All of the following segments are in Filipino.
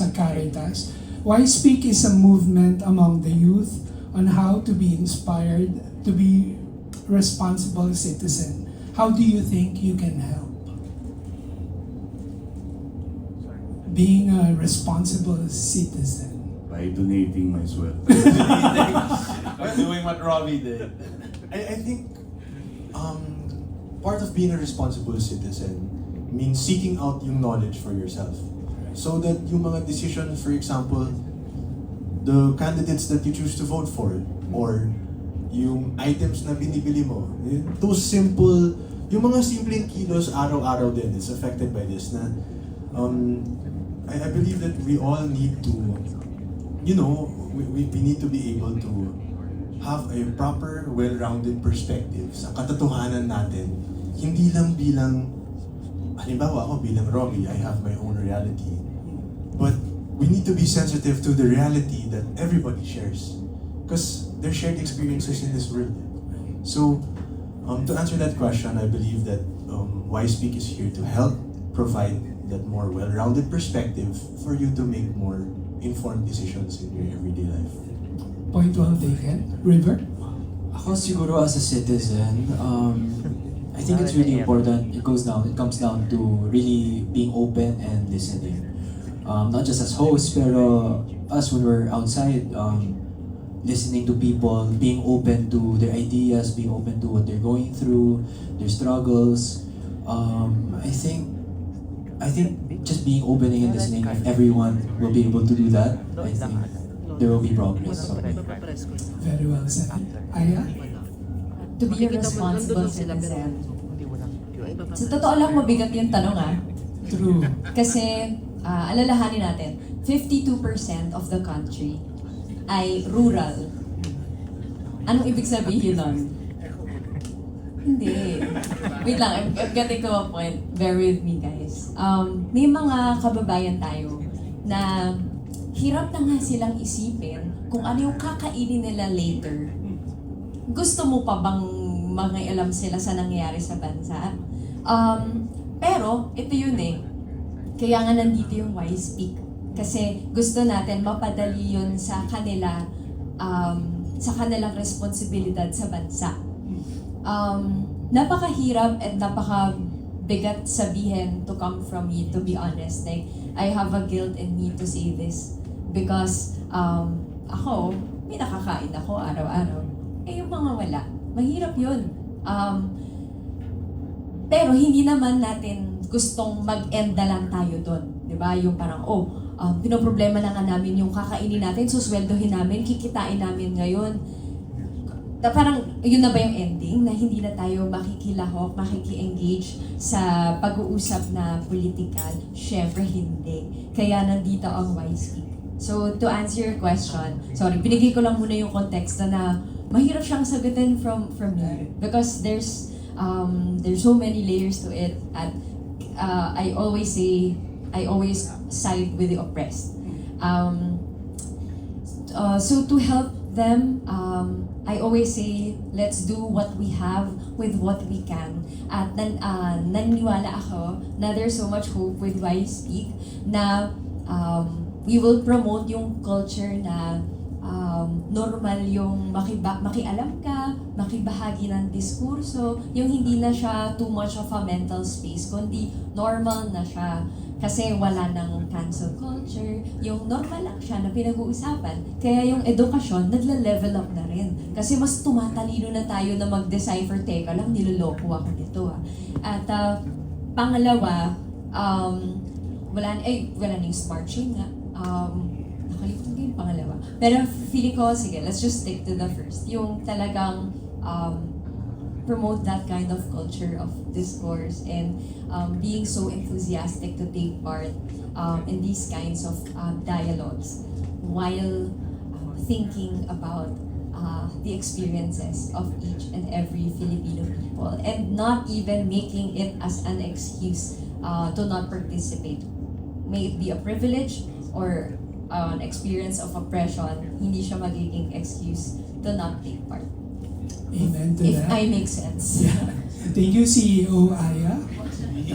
sa Caritas. Why Speak is a movement among the youth on how to be inspired to be responsible citizen. How do you think you can help? Being a responsible citizen. By donating my sweat. By doing what Robbie did. I think part of being a responsible citizen means seeking out yung knowledge for yourself. So that yung mga decisions, for example, the candidates that you choose to vote for, or yung items na binibili mo, those simple, yung mga simpleng kilos araw-araw din is affected by this na I believe that we all need to, you know, we need to be able to have a proper, well-rounded perspective sa katotohanan natin. Hindi lang bilang, halimbawa ako bilang Robbie, I have my own reality. But we need to be sensitive to the reality that everybody shares. Because there's shared experiences in this world. So, to answer that question, I believe that Why Speak is here to help provide that more well-rounded perspective for you to make more informed decisions in your everyday life. Point well taken. River? Ako siguro as a citizen, I think it's really important. It comes down to really being open and listening. Not just as hosts, pero us when we're outside, listening to people, being open to their ideas, being open to what they're going through, their struggles. I think just being open and listening, if everyone will be able to do that, I think there will be progress. Very well said. Aya? To be a responsible citizen. Sa totoo lang, mabigat yung tanong True. Kasi, alalahanin natin, 52% of the country ay rural. Anong ibig sabihin nun? Hindi. Wait lang, I'm getting to a point. Bear with me, guys. May mga kababayan tayo na hirap na nga silang isipin kung ano yung kakainin nila later. Gusto mo pa bang mangialam sila sa nangyayari sa bansa? Pero, ito yun eh. Kaya nga nandito yung Why Speak. Kasi gusto natin mapadali yun sa kanila, sa kanilang responsibilidad sa bansa. Napakahirap at napakabigat sabihin to come from me, to be honest. Like, I have a guilt in me to say this. Because ako, may nakakain ako araw-araw. Eh, yung mga wala. Mahirap yun. Pero hindi naman natin gustong mag-end na lang tayo doon. Diba? Yung parang, pinoproblema na nga namin yung kakainin natin, susweldohin namin, kikitain namin ngayon. Parang, yun na ba yung ending? Na hindi na tayo makikilahok, makiki-engage sa pag-uusap na political? Syempre, hindi. Kaya nandito ang Why Speak. So, to answer your question, sorry, binigay ko lang muna yung konteksto na mahirap siyang sagutin from me. Because there's so many layers to it. At I always side with the oppressed. So to help them, I always say, let's do what we have with what we can. At naniniwala ako na there's so much hope with Why Speak na we will promote yung culture na normal yung makialam ka, makibahagi ng diskurso, yung hindi na siya too much of a mental space, kundi normal na siya. Kasi wala nang cancel culture, yung normal lang siya na pinag-uusapan. Kaya yung edukasyon, nagla-level up na rin. Kasi mas tumatalino na tayo na mag-decipher, teka lang, niloloko ako nito At pangalawa, wala na yung smart chain nga. Nakalimutan ko yung pangalawa. Pero feeling ko, sige, let's just stick to the first. Yung talagang promote that kind of culture of discourse and being so enthusiastic to take part in these kinds of dialogues while thinking about the experiences of each and every Filipino people and not even making it as an excuse to not participate. May it be a privilege or an experience of oppression, hindi siya magiging excuse to not take part. Amen to If that. I make sense. Yeah. Thank you, CEO Aya.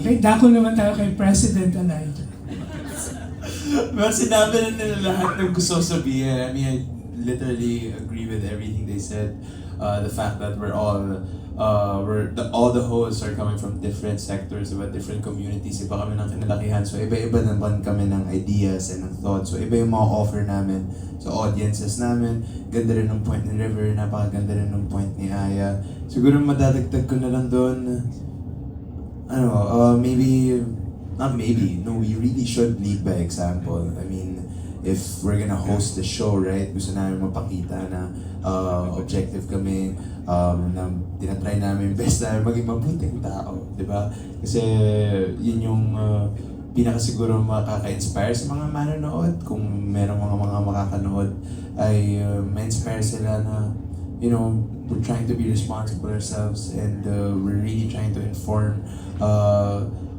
Okay, dako naman tayo kay President Elijah. Well, sinabi na nila lahat ng gusto sabihin. I mean, I literally agree with everything they said. The fact that all the hosts are coming from different sectors, diba? Different communities, iba kami ng kinalakihan. So iba-iba naman kami ng ideas and ng thoughts. So iba yung mga offer namin sa audiences namin. Ganda rin ng point ni River, napakaganda rin ng point ni Aya. Siguro madadagdag ko na lang doon, we really should lead by example. I mean, if we're gonna host the show, right, gusto namin mapakita na objective kami, na tinatry namin best na maging mabuting tao, di ba? Kasi yun yung pinakasiguro makaka-inspire sa mga manonood. Kung merong mga makakanood ay ma-inspire sila na, you know, we're trying to be responsible ourselves and we're really trying to inform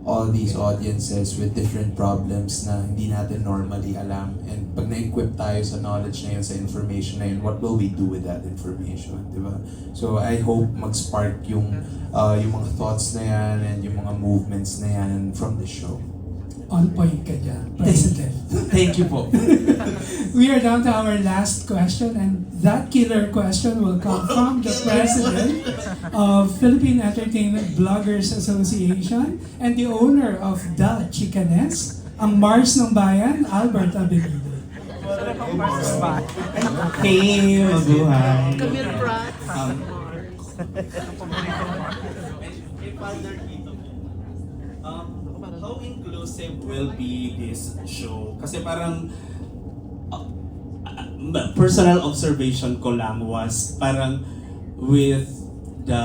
all these audiences with different problems na hindi natin normally alam. And pag na-equip tayo sa knowledge na yun, sa information na yun, what will we do with that information, di ba? So I hope mag-spark yung mga thoughts na yan and yung mga movements na yan from the show. On point ka dyan, President. Thank you po. We are down to our last question, and that killer question will come from the President of Philippine Entertainment Bloggers Association and the owner of The Chicanes, ang Mars ng Bayan, Albert Abelido. Hey, mabuhay. Camille Pratt. How inclusive will be this show? Kasi parang personal observation ko lang was parang with the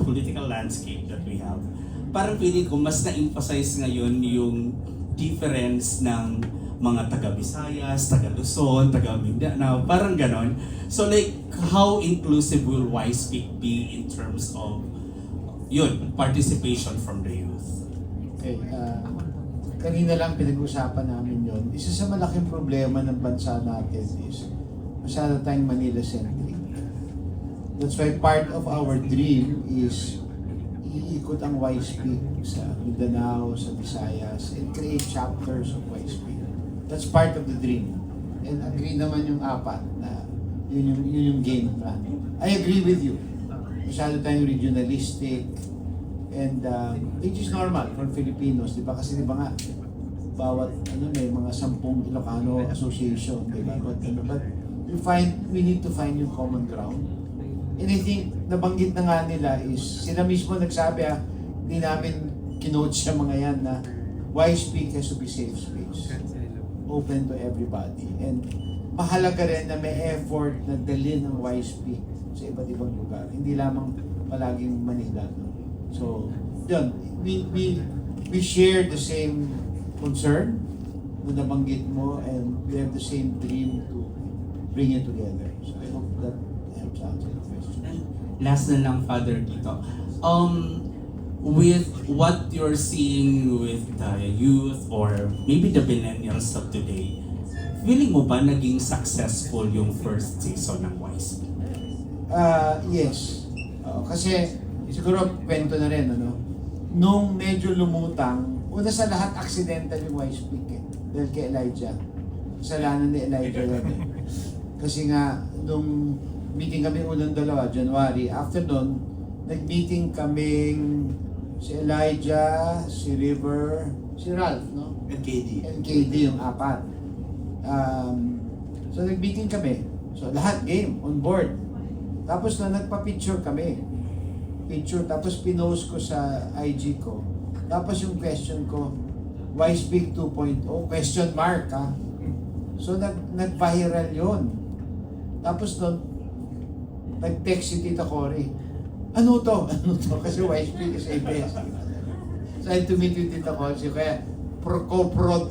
political landscape that we have, parang feeling ko mas na-emphasize ngayon yung difference ng mga taga-Visayas, taga-Luzon, taga-Mindanao, parang ganon. So like, how inclusive will Y-Speak be in terms of yun, participation from the youth? Okay, kanina lang pinag-usapan namin yon. Isa sa malaking problema ng bansa natin is masyado tayong Manila-centric. That's why part of our dream is iikot ang Y-Speak sa Mindanao, sa Visayas, and create chapters of Y-Speak. That's part of the dream. And agree naman yung apat na yun yung game plan. I agree with you. Masyado tayong regionalistic, and which is normal for Filipinos, di ba? Kasi di ba nga, bawat may mga 10 Ilocano association, di ba? But we need to find yung common ground. And I think, nabanggit na nga nila is, sila mismo nagsabi hindi namin kinoach sa mga yan na Y-Speak has to be safe space. Open to everybody. And mahalaga rin na may effort na dalhin ng Y-Speak sa iba't ibang lugar. Hindi lamang palaging Manila. No? So, yun, we share the same concern na nabanggit mo, and we have the same dream to bring it together. So I hope that helps answer the question. Last na lang, Father Tito. With what you're seeing with the youth or maybe the millennials of today, feeling mo ba naging successful yung first season ng Y-Speak? Yes. Kasi siguro kwento na rin, nung medyo lumutang, una sa lahat, accidental yung Y-Speak dahil kay Elijah. Kasalanan ni Elijah yan Kasi nga, nung meeting kami unang dalawa, January, after nun, nag-meeting kaming si Elijah, si River, si Ralph, no? And NKD yung apat. So nag-meeting kami. So lahat game, on board. Tapos na nagpa-picture kami. Tapos pinost ko sa IG ko. Tapos yung question ko, Y-Speak 2.0, question mark ha. So nag-viral yun. Tapos nun, nag-text si Tita Cory, ano to? Kasi Y-Speak is ABS. So I had to meet with Tita Cory, kaya co-prod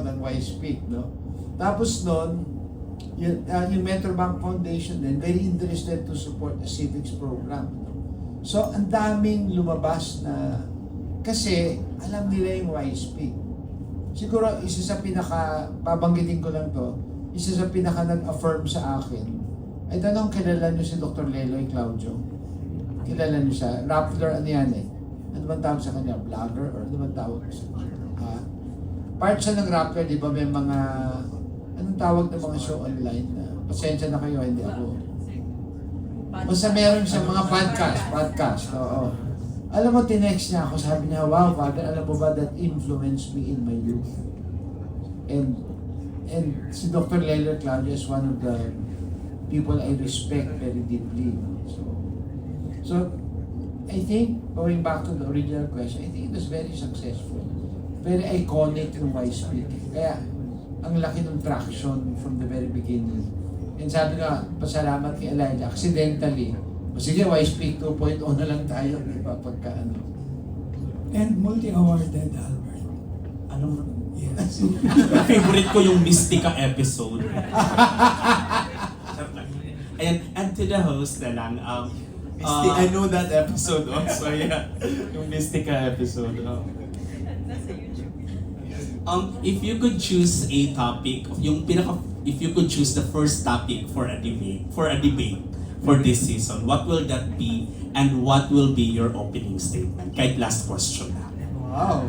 ang Y-Speak, no? Tapos nun, yung Metro Bank Foundation din, very interested to support a civics program. So, ang daming lumabas na, kasi alam nila yung Y-Speak. Siguro, isa sa babanggitin ko lang to, isa sa nag-affirm sa akin, I don't know, kilala niyo si Dr. Leloy Claudio? Kilala niyo siya? Rappler, ano yan eh? Ano bang tawag sa kanya? Vlogger? Or ano bang tawag sa kanya? part siya ng rapper, di ba may mga, anong tawag ng mga show online na, pasensya na kayo, hindi ako. Basta meron siyang mga podcast, oo. Alam mo, tinext niya ako, sabi niya, wow, Father, alam mo ba that influenced me in my youth? And si Dr. Leller Claudia is one of the people I respect very deeply. So I think, going back to the original question, I think it was very successful. Very iconic yung Wise Speak. Kaya, ang laki ng traction from the very beginning. And sabi nga, pasalamat kay Elijah, accidentally, o sige, Wise Speak 2.0 na lang tayo, di ba, pagka ano. And multi-awarded, Albert. Anong Yes. favorite ko yung Mystica episode. Ayan, and to the host na lang. I know that episode also, yeah. Yung Mystica episode. Oh. If you could choose a topic, if you could choose the first topic for a debate for this season, what will that be and what will be your opening statement? Kahit last question na. Wow.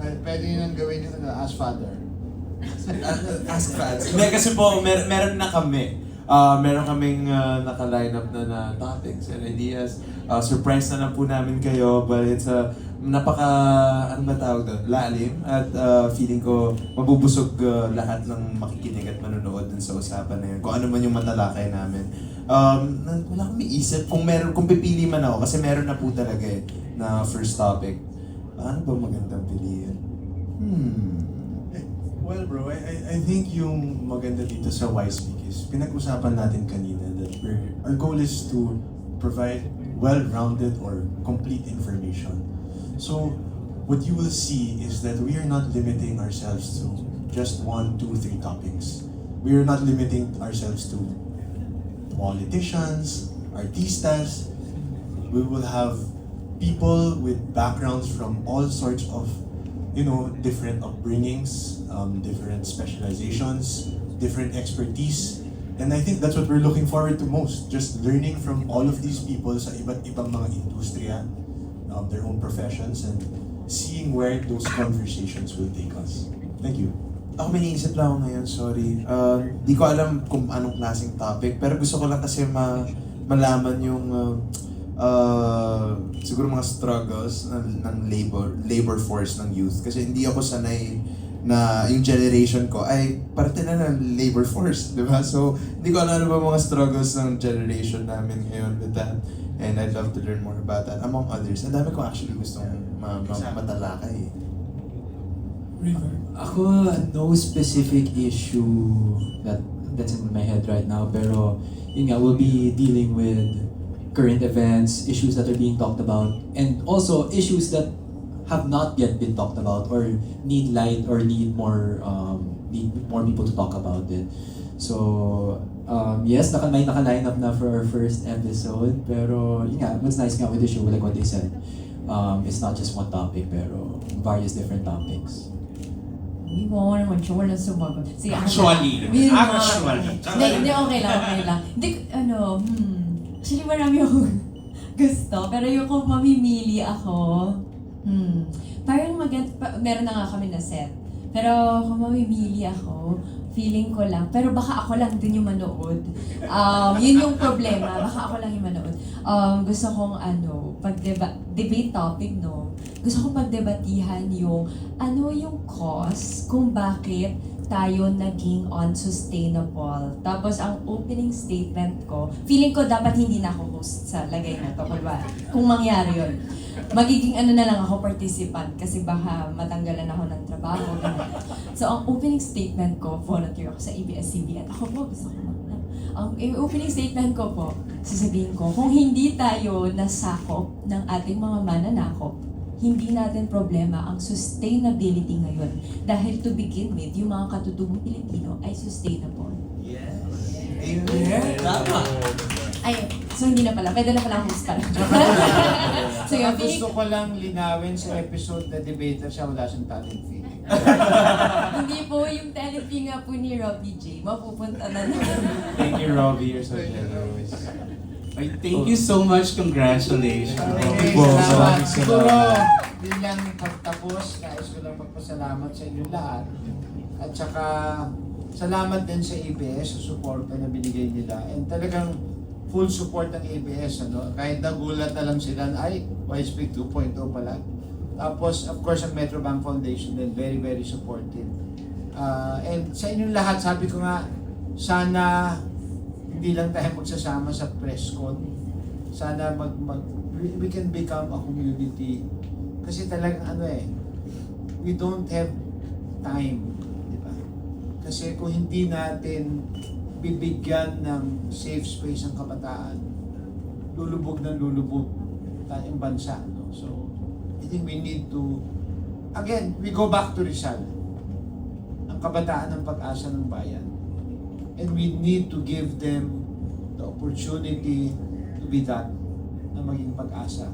Pwede nang gawin yun na as father. Ask fans. Hindi, kasi po, meron na kami. Meron kaming naka-line up na topics and ideas. Surprise na lang po namin kayo, but it's napaka, ano ba tawag doon? Lalim. At feeling ko, mabubusog lahat ng makikinig at manonood dun sa usapan na yun. Kung ano man yung matalakay namin. Wala akong isip kung pipili man ako, kasi meron na po talaga na first topic. Ano ba magandang piliin? Well bro, I think yung maganda dito sa Wise Speak is pinag-usapan natin kanina that our goal is to provide well-rounded or complete information. So what you will see is that we are not limiting ourselves to just 1, 2, 3 topics. We are not limiting ourselves to politicians, artistas. We will have people with backgrounds from all sorts of, different upbringings, different specializations, different expertise. And I think that's what we're looking forward to most. Just learning from all of these people sa iba't ibang mga industriya, their own professions, and seeing where those conversations will take us. Thank you. Ako may naisip lang ako ngayon, sorry. Di ko alam kung anong klaseng topic, pero gusto ko lang kasi malaman yung siguro mga struggles ng labor force ng youth. Kasi hindi ako sanay na yung generation ko ay parte na ng labor force, di ba? So, hindi ko alam ano ba mga struggles ng generation namin ngayon with that. And I'd love to learn more about that. Among others, ang dami ko actually gustong matalakay. River. Ako, no specific issue that's in my head right now, pero yun nga, we'll be dealing with current events, issues that are being talked about, and also issues that have not yet been talked about or need light or need more people to talk about it. So, yes, may naka-line up na for our first episode, pero yun nga, what's nice nga with the show, like what they said, it's not just one topic, pero various different topics. Hindi mo naman siya, walang sumagot. Sige, Actually. Hindi, okay lang. Hindi, actually marami akong gusto, pero yung kung mamimili ako, parang meron na nga kami na set. Pero kung mamimili ako, feeling ko lang, pero baka ako lang din yung manood. Yun yung problema, baka ako lang yung manood. Gusto kong debate topic, no? Gusto kong pagdebatihan yung yung cause kung bakit tayo naging unsustainable. Tapos ang opening statement ko, feeling ko dapat hindi na ako host sa lagay na to. Kung mangyari yun. Magiging na lang ako participant kasi baka matanggalan ako ng trabaho. So ang opening statement ko, volunteer ako sa ABS-CBN. Ako po, gusto ko ang opening statement ko po, sasabihin ko, kung hindi tayo nasakop ng ating mga mananakop, hindi natin problema ang sustainability ngayon. Dahil to begin with, yung mga katutubong Pilipino ay sustainable. Yes. Yeah. Tama. Ay, so hindi na pala. Pwede na pala host pala. So yung Gusto ko lang linawin sa episode na debater siya, wala siyang talent fee. hindi po yung talent fee nga po ni Robbie J. Mapupunta na naman. Thank you, Robbie. You're so generous. Thank you so much. Congratulations. Okay, Wow, salamat. salamat. Siguro, bilang pagtapos, nais ko lang magpasalamat sa inyo lahat. At saka, salamat din sa ABS sa suporta na binigay nila. And talagang full support ng ABS. Kahit nagulat na lang sila, ay, YSP 2.0 pala. Tapos, of course, ang Metrobank Foundation din, very, very supportive. And sa inyong lahat, sabi ko nga, sana hindi lang tayo magsasama sa press con. Sana we can become a community. Kasi talagang we don't have time. Di ba? Kasi kung hindi natin bibigyan ng safe space ang kabataan, lulubog na lulubog tayong bansa. No? So, I think we need to, again, we go back to Rizal. Ang kabataan ng pag-asa ng bayan. And we need to give them the opportunity to be that, na maging pag-asa.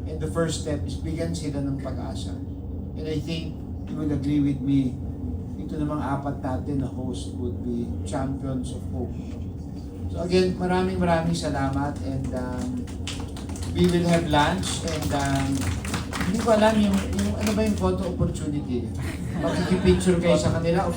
And the first step is bigyan sila ng pag-asa. And I think you will agree with me, ito namang apat natin na host would be champions of hope. So again, maraming salamat and we will have lunch and hindi ko alam yung ano ba yung photo opportunity. Magkikipicture kayo sa kanila o